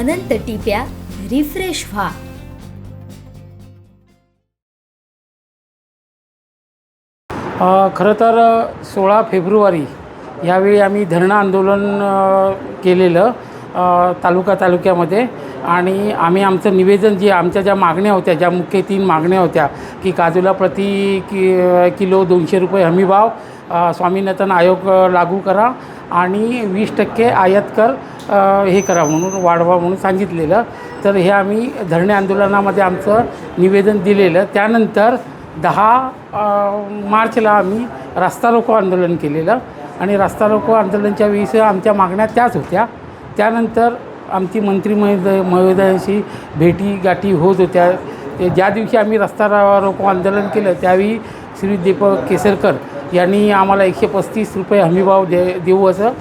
अनंत टिप्या refresh व्हा. खरं तर 16 फेब्रुवारी यावेळी आम्ही धरणं आंदोलन केलेलं तालुक्यामध्ये. आणि आम्ही आमचं निवेदन जे आमच्या ज्या मागण्या होत्या, ज्या मुख्य 3 मागण्या होत्या की काजूला प्रति किलो 200 रुपये हमीभाव, स्वामीनाथन आयोग लागू करा आणि 20% आयात कर हे करा म्हणून वाढवा म्हणून सांगितलेलं. तर हे आम्ही धरणे आंदोलनामध्ये आमचं निवेदन दिलेलं. त्यानंतर 10 मार्चला आम्ही रास्ता रोको आंदोलन केलेलं आणि रास्ता रोको आंदोलनाच्या वेळी आमच्या मागण्या त्याच होत्या. त्यानंतर आमची मंत्री महोदयांशी भेटीगाठी होत होत्या. ज्या दिवशी आम्ही रस्ता रोको आंदोलन केलं त्यावेळी श्री दीपक केसरकर यांनी आम्हाला 135 रुपये हमीभाव देऊ असं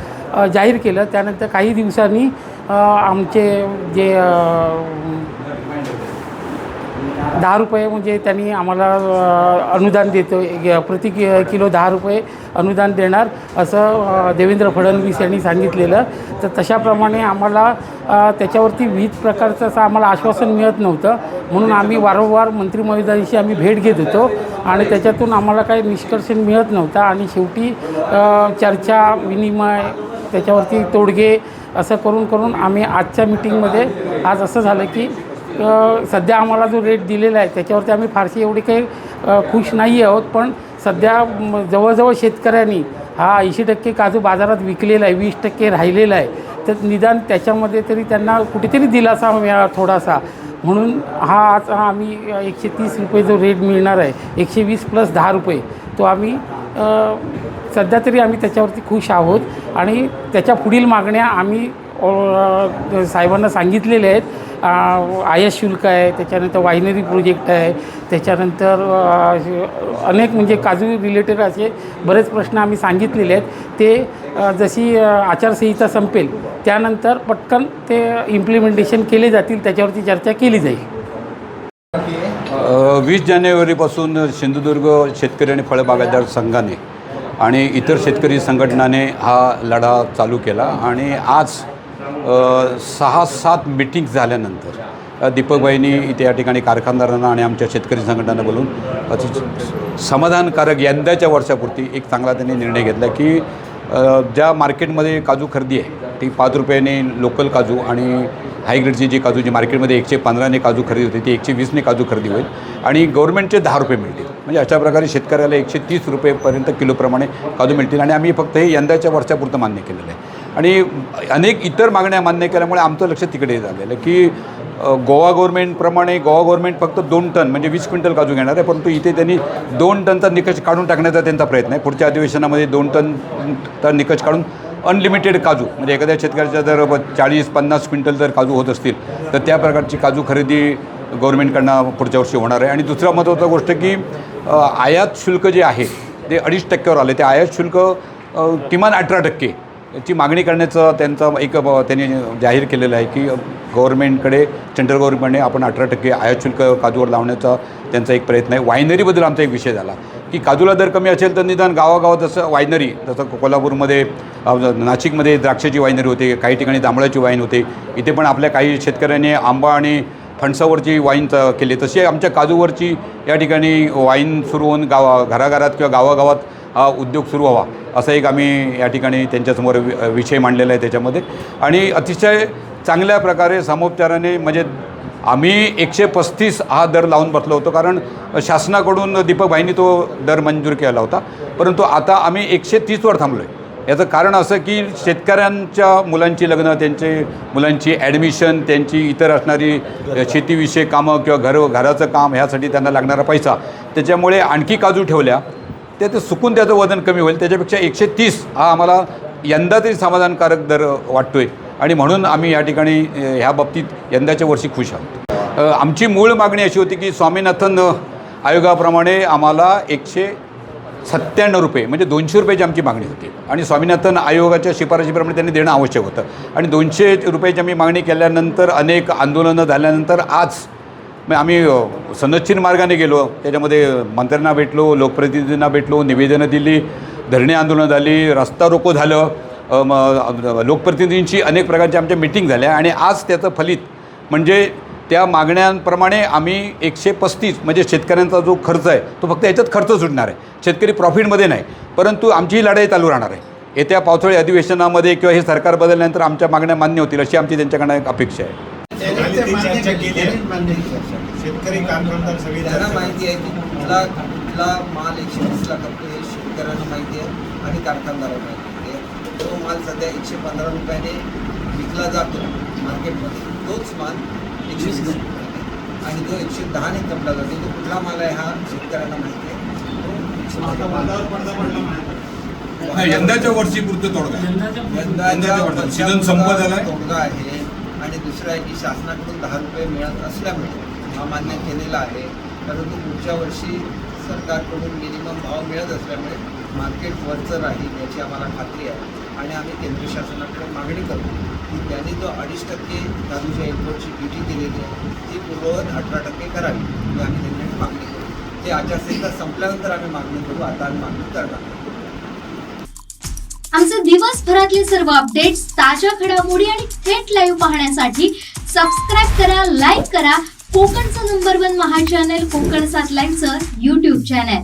जाहीर केलं. त्यानंतर काही दिवसांनी आमचे जे 10 रुपये म्हणजे त्यांनी आम्हाला अनुदान देतो, प्रति किलो 10 रुपये अनुदान देणार असं देवेंद्र फडणवीस यांनी सांगितलेलं. तर तशाप्रमाणे आम्हाला त्याच्यावरती विविध प्रकारचं असं आम्हाला आश्वासन मिळत नव्हतं. म्हणून आम्ही वारंवार मंत्री महोदयांशी आम्ही भेट घेत होतो आणि त्याच्यातून आम्हाला काही निष्कर्ष मिळत नव्हता. आणि शेवटी चर्चा विनिमय त्याच्यावरती तोडगे असं करून आम्ही आजच्या मीटिंगमध्ये आज असं झालं की सध्या आम्हाला जो रेट दिलेला आहे त्याच्यावरती आम्ही फारशी एवढी काही खुश नाही आहोत. पण सध्या जवळजवळ शेतकऱ्यांनी हा 80% काजू बाजारात विकलेला आहे, 20% राहिलेला आहे. तर निदान त्याच्यामध्ये तरी त्यांना कुठेतरी दिलासा मिळाला थोडासा, म्हणून आज आम्ही 130 रुपये जो रेट मिळणार आहे, 120 + 10 रुपये, तो आम्ही सध्या तरी आम्ही त्याच्यावरती खुश आहोत. आणि त्याच्या पुढील मागण्या आम्ही साहेबांना सांगितलेल्या आहेत. आयात शुल्क आहे, त्याच्यानंतर वायनरी प्रोजेक्ट आहे, त्याच्यानंतर अनेक म्हणजे काजू रिलेटेड असे बरेच प्रश्न आम्ही सांगितलेले आहेत. ते जशी आचारसंहिता संपेल त्यानंतर पटकन ते इम्प्लिमेंटेशन केले जातील, त्याच्यावरती चर्चा केली जाईल. 20 जानेवारीपासून सिंधुदुर्ग शेतकरी आणि फळ बागायतदार संघाने आणि इतर शेतकरी संघटनाने हा लढा चालू केला. आणि आज 6-7 मीटिंग्स झाल्यानंतर दीपकबाईंनी इथे या ठिकाणी कारखानदारांना आणि आमच्या शेतकरी संघटनांना बोलून समाधानकारक यंदाच्या वर्षापुरती एक चांगला त्यांनी निर्णय घेतला की ज्या मार्केटमध्ये काजू खरेदी आहे ती 5 रुपयाने लोकल काजू आणि हायग्रेडची जी काजू जी मार्केटमध्ये 115ने काजू खरेदी होते ती 120ने काजू खरेदी होईल आणि गव्हर्नमेंटचे 10 रुपये मिळतील. म्हणजे अशा प्रकारे शेतकऱ्याला 130 रुपयेपर्यंत किलोप्रमाणे काजू मिळतील. आणि आम्ही फक्त हे यंदाच्या वर्षापुरतं मान्य केलेलं आहे. आणि अनेक इतर मागण्या मान्य केल्यामुळे आमचं लक्ष तिकडे झालेलं की गोवा गव्हर्नमेंट फक्त 2 टन म्हणजे 20 क्विंटल काजू घेणार आहे, परंतु इथे त्यांनी 2 टनचा निकष काढून टाकण्याचा त्यांचा प्रयत्न आहे. पुढच्या अधिवेशनामध्ये 2 टनचा निकष काढून अनलिमिटेड काजू म्हणजे एखाद्या शेतकऱ्याच्या जर 40-50 क्विंटल जर काजू होत असतील तर त्या प्रकारची काजू खरेदी गव्हर्नमेंटकडनं पुढच्या वर्षी होणार आहे. आणि दुसरा महत्त्वाचा गोष्ट की आयात शुल्क जे आहे ते 2.5% आले. ते आयात शुल्क किमान 18% याची मागणी करण्याचं त्यांनी जाहीर केलेलं आहे की गव्हर्नमेंटकडे सेंट्रल गव्हर्नमेंटने आपण 18% आयात शुल्क काजूवर लावण्याचा त्यांचा एक प्रयत्न आहे. वायनरीबद्दल आमचा एक विषय झाला की काजूला दर कमी असेल तर निदान गावागावात जसं वायनरी, जसं कोल्हापूरमध्ये नाशिकमध्ये द्राक्षाची वायनरी होते, काही ठिकाणी जांभळाची वाईन होते, इथे पण आपल्या काही शेतकऱ्यांनी आंबा आणि फणसावरची वाईन केली. तशी आमच्या काजूवरची या ठिकाणी वाईन सुरू होऊन घराघरात किंवा गावागावात हा उद्योग सुरू व्हावा असं एक आम्ही या ठिकाणी त्यांच्यासमोर विषय मांडलेला आहे त्याच्यामध्ये. आणि अतिशय चांगल्या प्रकारे सामोपचाराने म्हणजे आम्ही 135 हा दर लावून बसलो होतो, कारण शासनाकडून दीपकभाईंनी तो दर मंजूर केला होता. परंतु आता आम्ही 130वर थांबलो आहे. याचं कारण असं की शेतकऱ्यांच्या मुलांची लग्न, त्यांचे मुलांची ॲडमिशन, त्यांची इतर असणारी शेतीविषयक कामं किंवा घराचं काम ह्यासाठी त्यांना लागणारा पैसा, त्याच्यामुळे आणखी काजू ठेवल्या ते सुकून त्याचं वजन कमी होईल. त्याच्यापेक्षा 130 हा आम्हाला यंदा तरी समाधानकारक दर वाटतो आहे. आणि म्हणून आम्ही या ठिकाणी ह्या बाबतीत यंदाच्या वर्षी खुश आहोत. आमची मूळ मागणी अशी होती की स्वामीनाथन आयोगाप्रमाणे आम्हाला 197 रुपये म्हणजे 200 रुपयाची आमची मागणी होती. आणि स्वामीनाथन आयोगाच्या शिफारशीप्रमाणे त्यांनी देणं आवश्यक होतं. आणि 200 रुपयाची आम्ही मागणी केल्यानंतर अनेक आंदोलनं झाल्यानंतर आज आम्ही सनदशीर मार्गाने गेलो, त्याच्यामध्ये मंत्र्यांना भेटलो, लोकप्रतिनिधींना भेटलो, निवेदनं दिली, धरणे आंदोलनं झाली, रस्ता रोको झालं. लोकप्रतिनिधींशी अनेक प्रकारच्या आमच्या मीटिंग झाल्या आणि आज त्याचं फलित म्हणजे त्या मागण्यांप्रमाणे आम्ही 135 म्हणजे शेतकऱ्यांचा जो खर्च आहे तो फक्त याच्यात खर्च सुटणार आहे, शेतकरी प्रॉफिटमध्ये नाही. परंतु आमची ही लढाई चालू राहणार आहे. येत्या पावसाळी अधिवेशनामध्ये किंवा हे सरकार बदलल्यानंतर आमच्या मागण्या मान्य होतील अशी आमची त्यांच्याकडनं एक अपेक्षा आहे. शेतकरी कारखानदार सगळी त्यांना माहिती आहे की कुठला माल 120ला करतो हे शेतकऱ्यांना माहिती आहे आणि कारखानदारांना माहिती आहे. जो माल सध्या 115 रुपयाने विकला जातो मार्केटमध्ये तोच माल 120 रुपयाने आणि जो 110ने खपला जातो तो कुठला माल आहे हा शेतकऱ्यांना माहिती आहे. यंदाच्या वर्षी पुरतं तोडगा सीझन संपत आलाय. तोडगा आहे आणि दुसरं आहे की शासनाकडून 10 रुपये मिळत असल्यामुळे हा मान्य केलेला आहे. परंतु पुढच्या वर्षी सरकारकडून मिनिमम भाव मिळत असल्यामुळे मार्केट वरचं राहील याची आम्हाला खात्री आहे आणि आम्ही केंद्र शासनाकडे मागणी करतो की त्यांनी जो 2.5% काजूच्या इम्पोर्टची ड्युटी दिलेली आहे ती पूर्ववत 18% करावी ही आम्ही त्यांच्याकडे मागणी करू. ते आचारसंहिता संपल्यानंतर आम्ही मागणी करू, आता आम्ही मागणी करणार. आमचे दिवसभरातले सर्व अपडेट्स, ताज्या घडामोडी आणि थेट लाईव्ह पाहण्यासाठी सबस्क्राईब करा, लाईक करा कोकणचं नंबर 1 महा चॅनल कोकण 7 लाईव्हचं YouTube चॅनल.